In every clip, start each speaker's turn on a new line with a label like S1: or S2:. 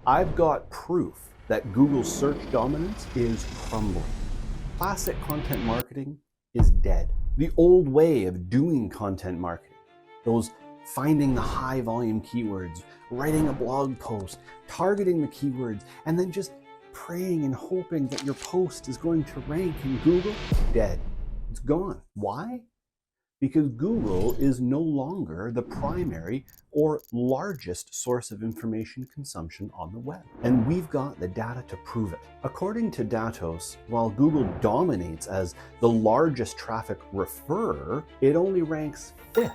S1: I've got proof that Google's search dominance is crumbling. Classic content marketing is dead. The old way of doing content marketing, those finding the high volume keywords, writing a blog post, targeting the keywords, and then just praying and hoping that your post is going to rank in Google, dead. It's gone. Why? Because Google is no longer the primary or largest source of information consumption on the web. And we've got the data to prove it. According to Datos, while Google dominates as the largest traffic referrer, it only ranks 5th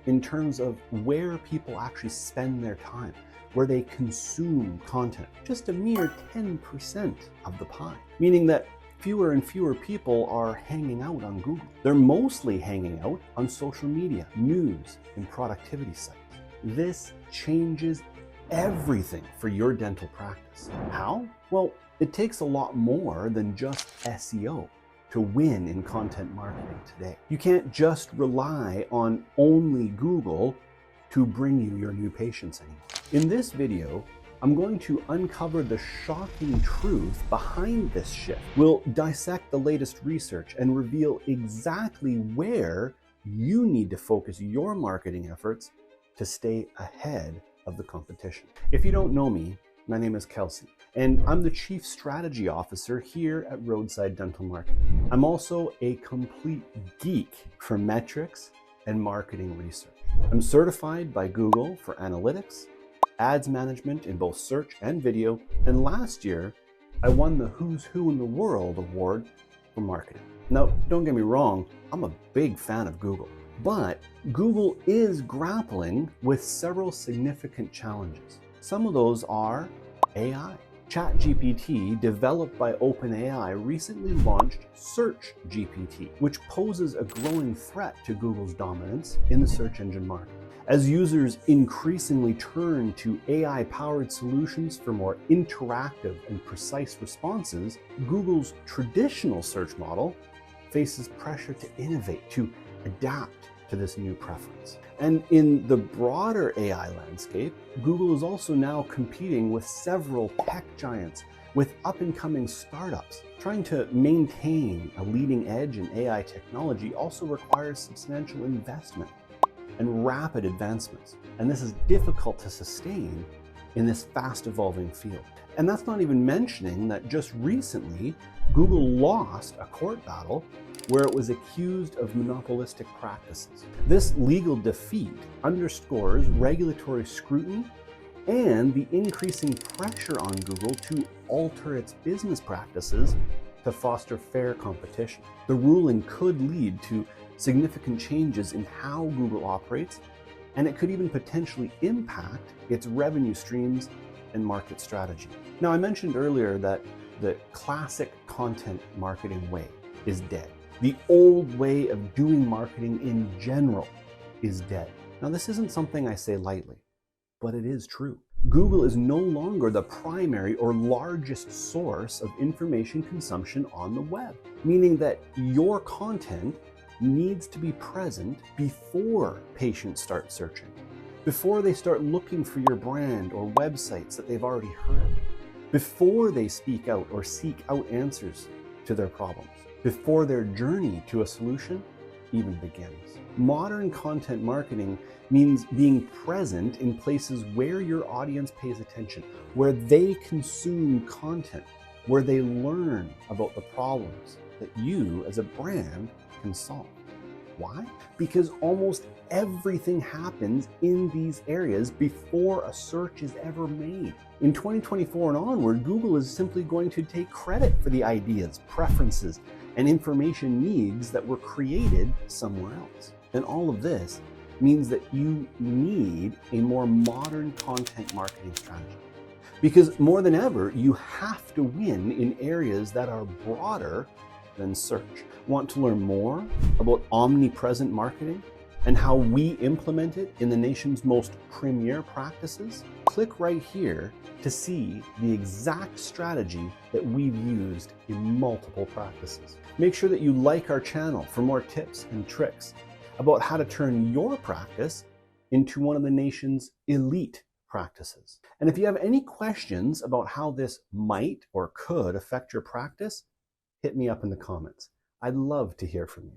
S1: in terms of where people actually spend their time, where they consume content. Just a mere 10% of the pie, meaning that fewer and fewer people are hanging out on Google. They're mostly hanging out on social media, news, and productivity sites. This changes everything for your dental practice. How? Well, it takes a lot more than just SEO to win in content marketing today. You can't just rely on only Google to bring you your new patients anymore. In this video, I'm going to uncover the shocking truth behind this shift. We'll dissect the latest research and reveal exactly where you need to focus your marketing efforts to stay ahead of the competition. If you don't know me, my name is Kelsey, and I'm the Chief Strategy Officer here at Roadside Dental Marketing. I'm also a complete geek for metrics and marketing research. I'm certified by Google for analytics, ads management in both search and video, and last year I won the Who's Who in the World award for marketing. Now, don't get me wrong, I'm a big fan of Google, but Google is grappling with several significant challenges. Some of those are AI. ChatGPT, developed by OpenAI, recently launched SearchGPT, which poses a growing threat to Google's dominance in the search engine market. As users increasingly turn to AI-powered solutions for more interactive and precise responses, Google's traditional search model faces pressure to innovate, to adapt to this new preference. And in the broader AI landscape, Google is also now competing with several tech giants, with up-and-coming startups. Trying to maintain a leading edge in AI technology also requires substantial investment and rapid advancements. And this is difficult to sustain in this fast evolving field. And that's not even mentioning that just recently, Google lost a court battle where it was accused of monopolistic practices. This legal defeat underscores regulatory scrutiny and the increasing pressure on Google to alter its business practices to foster fair competition. The ruling could lead to significant changes in how Google operates, and it could even potentially impact its revenue streams and market strategy. Now, I mentioned earlier that the classic content marketing way is dead. The old way of doing marketing in general is dead. Now, this isn't something I say lightly, but it is true. Google is no longer the primary or largest source of information consumption on the web, meaning that your content needs to be present before patients start searching, before they start looking for your brand or websites that they've already heard, before they speak out or seek out answers to their problems, before their journey to a solution even begins. Modern content marketing means being present in places where your audience pays attention, where they consume content, where they learn about the problems that you as a brand can solve. Why? Because almost everything happens in these areas before a search is ever made. In 2024 and onward, Google is simply going to take credit for the ideas, preferences, and information needs that were created somewhere else. And all of this means that you need a more modern content marketing strategy. Because more than ever, you have to win in areas that are broader than search. Want to learn more about omnipresent marketing and how we implement it in the nation's most premier practices? Click right here to see the exact strategy that we've used in multiple practices. Make sure that you like our channel for more tips and tricks about how to turn your practice into one of the nation's elite practices. And if you have any questions about how this might or could affect your practice, hit me up in the comments. I'd love to hear from you.